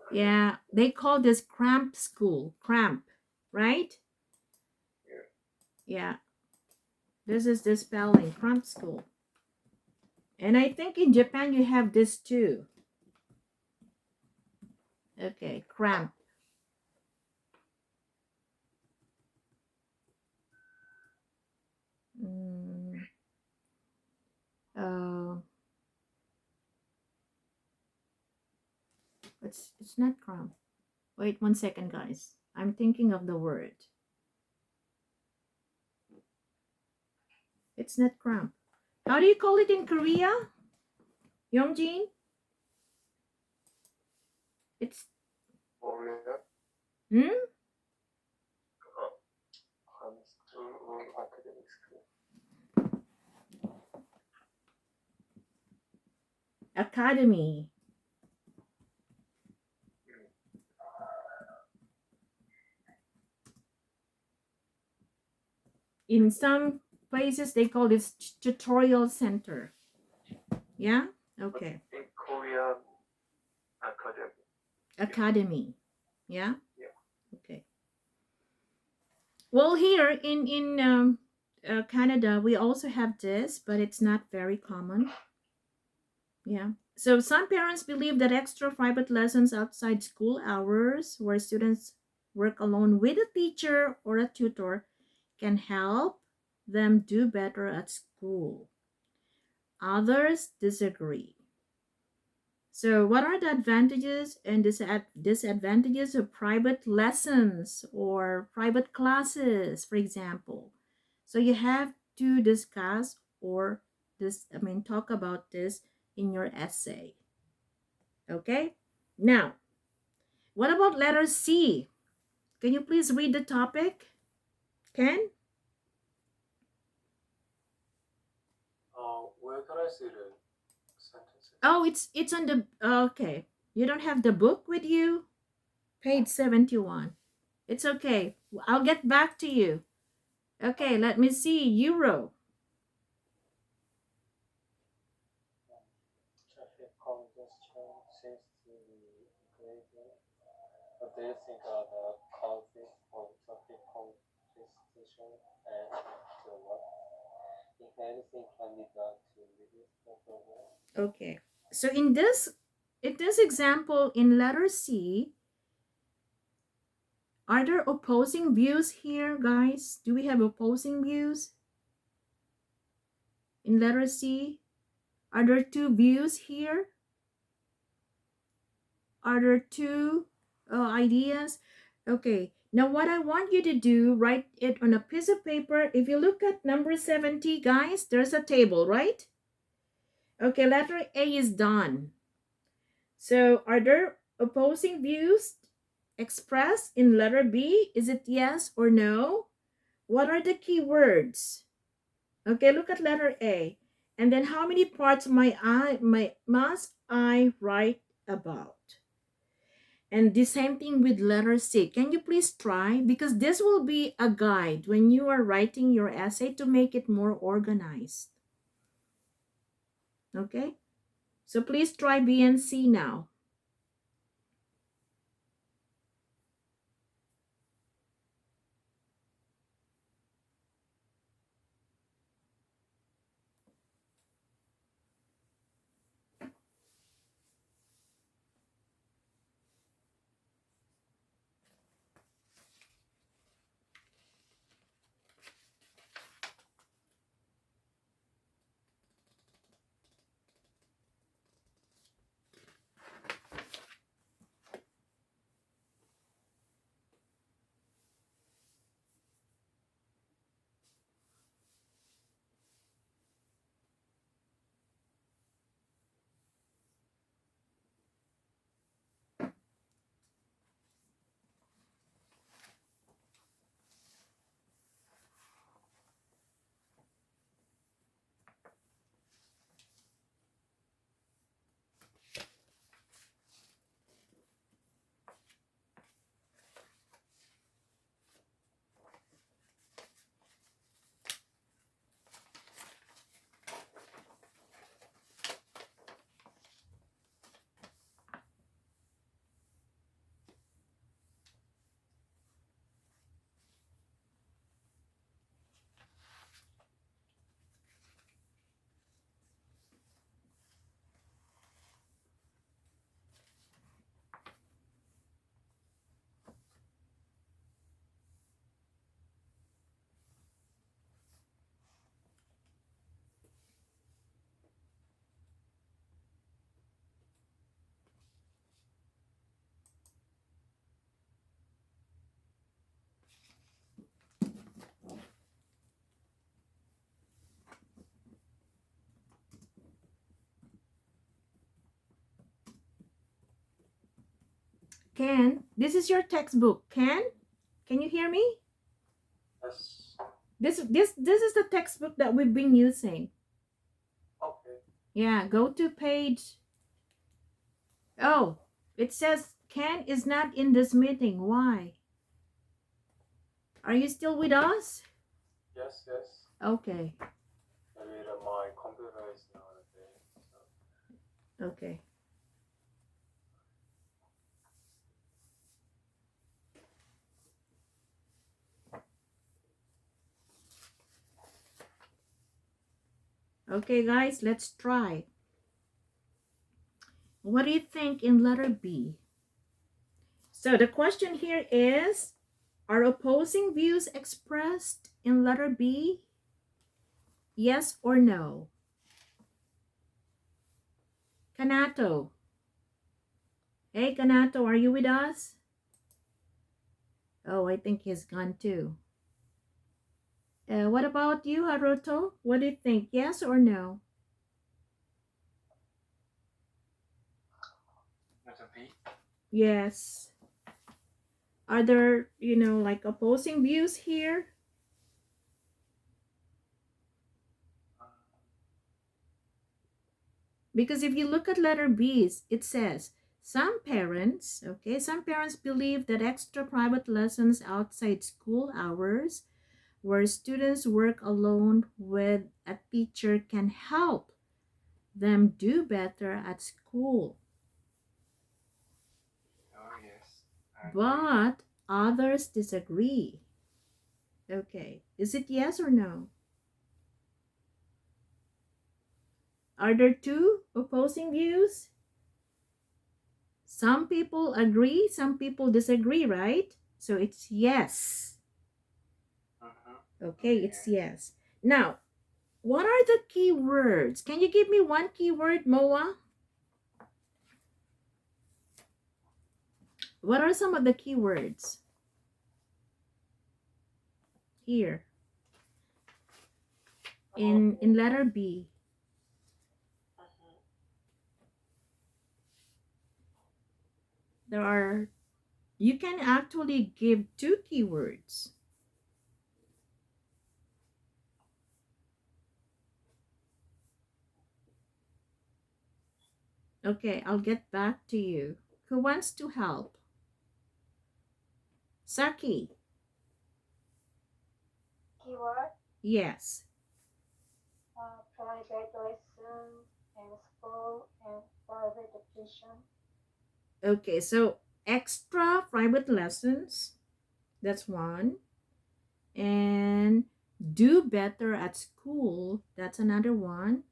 Okay. Yeah, they call this cramp school. Cramp, right? Yeah. Yeah, this is the spelling, cramp school. And I think in Japan you have this too. Okay, cramp. Mm, uh, it's not cramp. Wait 1 second, guys. I'm thinking of the word. It's not cramp. How do you call it in Korea? Yongjin? It's Korea, hmm? School, academic school. Academy. In some places they call this tutorial center. Yeah? Okay. In Korean academy. Academy. Yeah? Yeah. Okay. Well, here in Canada, we also have this, but it's not very common. Yeah. So some parents believe that extra private lessons outside school hours, where students work alone with a teacher or a tutor, can help them do better at school. Others disagree. So, what are the advantages and disadvantages of private lessons or private classes, for example? So, you have to discuss or talk about this in your essay. Okay? Now, what about letter C? Can you please read the topic? Ken? Where can I see the sentences? Oh, it's on the okay. You don't have the book with you? Page 71. It's okay. I'll get back to you. Okay, let me see. Euro. Traffic congestion seems to be increasing. What do you think are the causes of traffic congestion and to what, if anything, can be done to reduce the problem? Okay. So in this example in letter C, are there opposing views here, guys? Do we have opposing views? In letter C, are there two views here? Are there two ideas? Okay. Now what I want you to do, write it on a piece of paper. If you look at number 70, guys, there's a table, right? Okay, letter A is done. So are there opposing views expressed in letter B? Is it yes or no? What are the key words? Okay, look at letter A. And then how many parts must I write about? And the same thing with letter C. Can you please try? Because this will be a guide when you are writing your essay to make it more organized. Okay? So please try B and C now. Ken, this is your textbook. Ken, can you hear me? Yes. This is the textbook that we've been using. Okay. Yeah, go to page. Oh, it says Ken is not in this meeting. Why? Are you still with us? Yes, yes. Okay. Maybe my computer is not there. So. Okay. Okay, guys, let's try. What do you think in letter B? So the question here is, are opposing views expressed in letter B? Yes or no? Kanato. Hey, Kanato, are you with us? Oh, I think he's gone too. What about you, Haruto? What do you think? Yes or no? Letter B. Yes. Are there, like opposing views here? Because if you look at letter B, it says, some parents believe that extra private lessons outside school hours where students work alone with a teacher can help them do better at school. Oh, yes. I agree. But others disagree. Okay, is it yes or no? Are there two opposing views? Some people agree, some people disagree, right? So it's yes. Okay, it's yes. Now, what are the key words? Can you give me one key word, Moa? What are some of the key words here in letter B? There are, you can actually give two keywords. Okay, I'll get back to you. Who wants to help? Saki. Keyword, Yes. private lesson and school and private tuition. Okay, so extra private lessons, that's one. And do better at school, that's another one.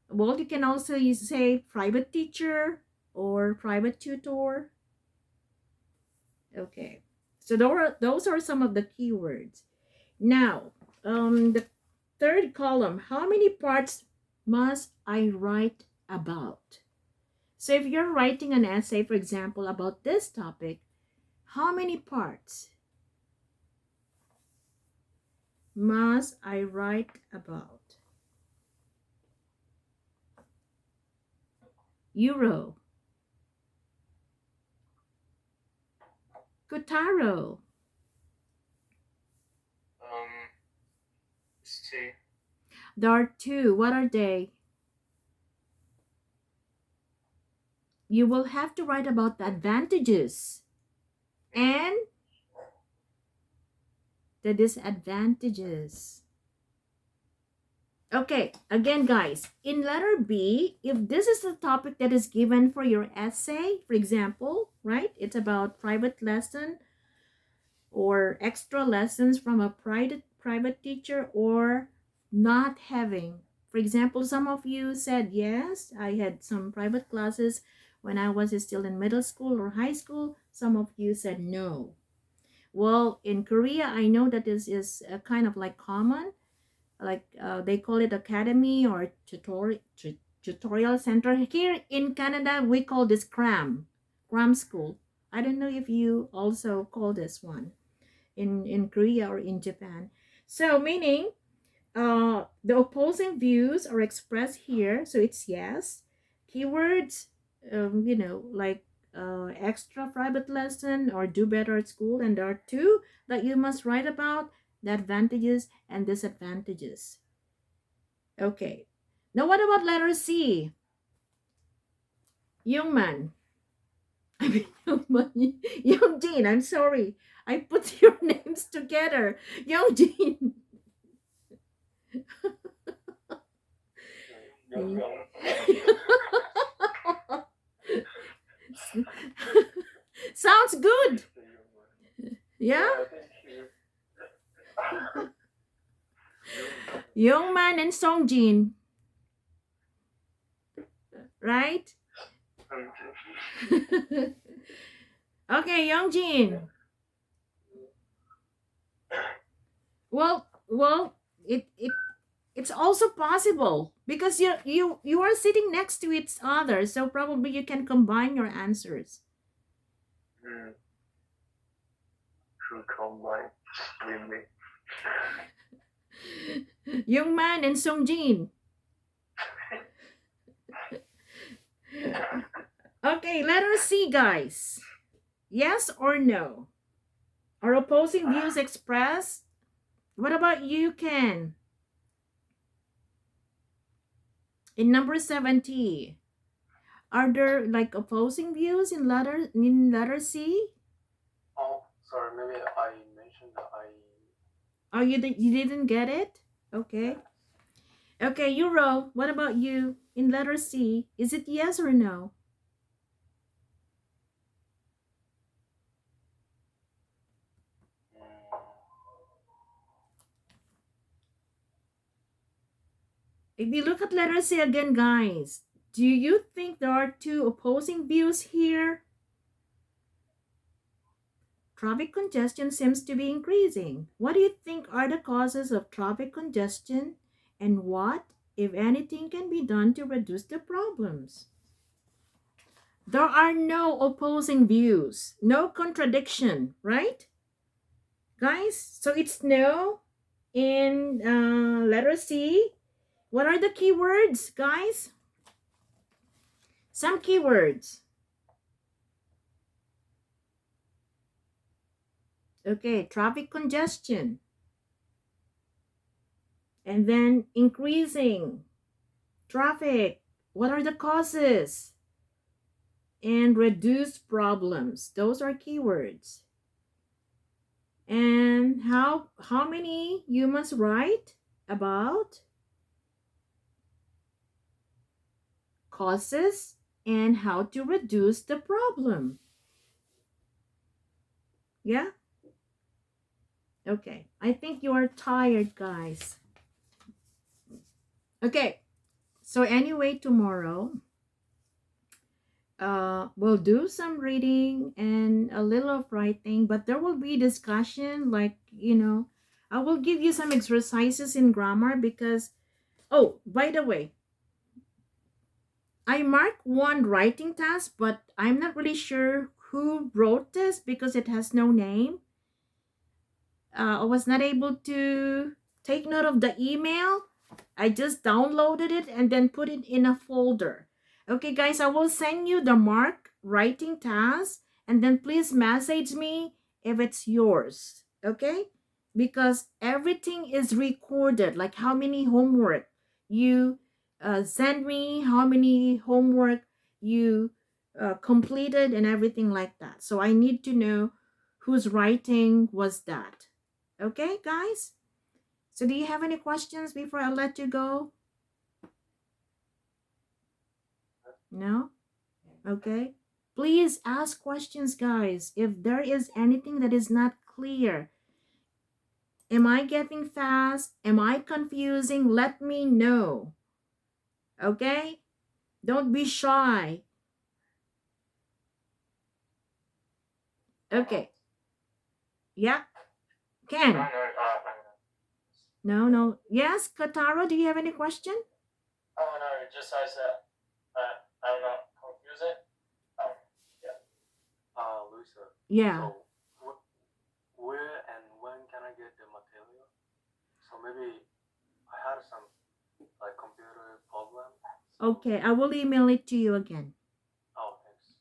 Well, you can also say private teacher or private tutor. Okay, so those are some of the keywords. Now, the third column, how many parts must I write about? So if you're writing an essay, for example, about this topic, how many parts must I write about? Euro. Kotaro. It's two. There are two. What are they? You will have to write about the advantages and the disadvantages. Okay, again, guys, in letter B, if this is the topic that is given for your essay, for example, right, it's about private lesson or extra lessons from a private teacher or not having. For example, some of you said, yes, I had some private classes when I was still in middle school or high school. Some of you said no. Well, in Korea, I know that this is a kind of like common, like they call it academy or tutorial center. Here in Canada, we call this cram school. I don't know if you also call this one in Korea or in Japan. So meaning the opposing views are expressed here. So it's yes. Keywords, like extra private lesson or do better at school, and there are two that you must write about: the advantages and disadvantages. Okay. Now, what about letter C? Young man. I mean, Young man. Young Jin, I'm sorry. I put your names together. Young Jin. Sounds good. Yeah? Young man and Song Jin. Right? Okay, Young Jin. Well, it's also possible because you are sitting next to each other, so probably you can combine your answers. Should combine with me. Young man and Song Jin. Okay, letter C, guys. Yes or no? Are opposing views expressed? What about you, Ken? In number 70, are there like opposing views in letter C? Oh, sorry, maybe I mentioned that I. Oh, you didn't get it? Okay. Okay, Euro, what about you? In letter C, is it yes or no? If you look at letter C again, guys, do you think there are two opposing views here? Traffic congestion seems to be increasing. What do you think are the causes of traffic congestion, and what, if anything, can be done to reduce the problems? There are no opposing views, no contradiction, right? Guys, so it's no in letter C. What are the keywords, guys? Some keywords. Okay, traffic congestion. And then increasing traffic. What are the causes? And reduce problems. Those are keywords. And how many you must write about? Causes and how to reduce the problem. Yeah? Okay. I think you are tired, guys. Okay. So anyway, tomorrow we'll do some reading and a little of writing, but there will be discussion, like, I will give you some exercises in grammar because, oh, by the way, I marked one writing task, but I'm not really sure who wrote this because it has no name. I was not able to take note of the email. I just downloaded it and then put it in a folder. Okay, guys, I will send you the mark writing task, and then please message me if it's yours. Okay? Because everything is recorded, like how many homework you send me, how many homework you completed, and everything like that. So I need to know whose writing was that. Okay, guys? So do you have any questions before I let you go? No? Okay. Please ask questions, guys. If there is anything that is not clear, am I getting fast? Am I confusing? Let me know. Okay? Don't be shy. Okay. Yeah. Ken. No. Yes, Katara, do you have any question? Oh no, just I said, I'm not confusing. Yeah. Luisa. Yeah. So, where and when can I get the material? So maybe I had some like computer problem. So, Okay, I will email it to you again. oh, thanks.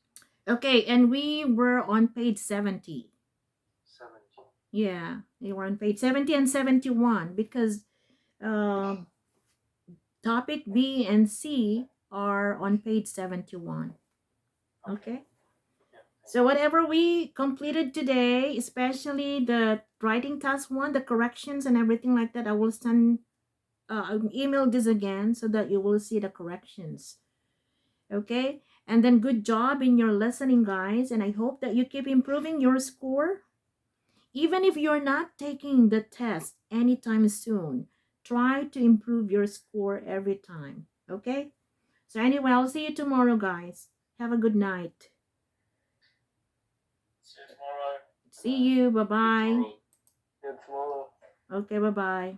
Okay, and we were on page 70. 70. Yeah, we were on page 70 and 71 because um topic B and C are on page 71. Okay. Yeah. So whatever we completed today, especially the writing task one, the corrections and everything like that, I will send email this again so that you will see the corrections. Okay, and then good job in your listening, guys, and I hope that you keep improving your score. Even if you're not taking the test anytime soon, try to improve your score every time. Okay, so anyway, I'll see you tomorrow, guys. Have a good night. See you tomorrow. See you. Bye bye. See you tomorrow. Okay, bye bye.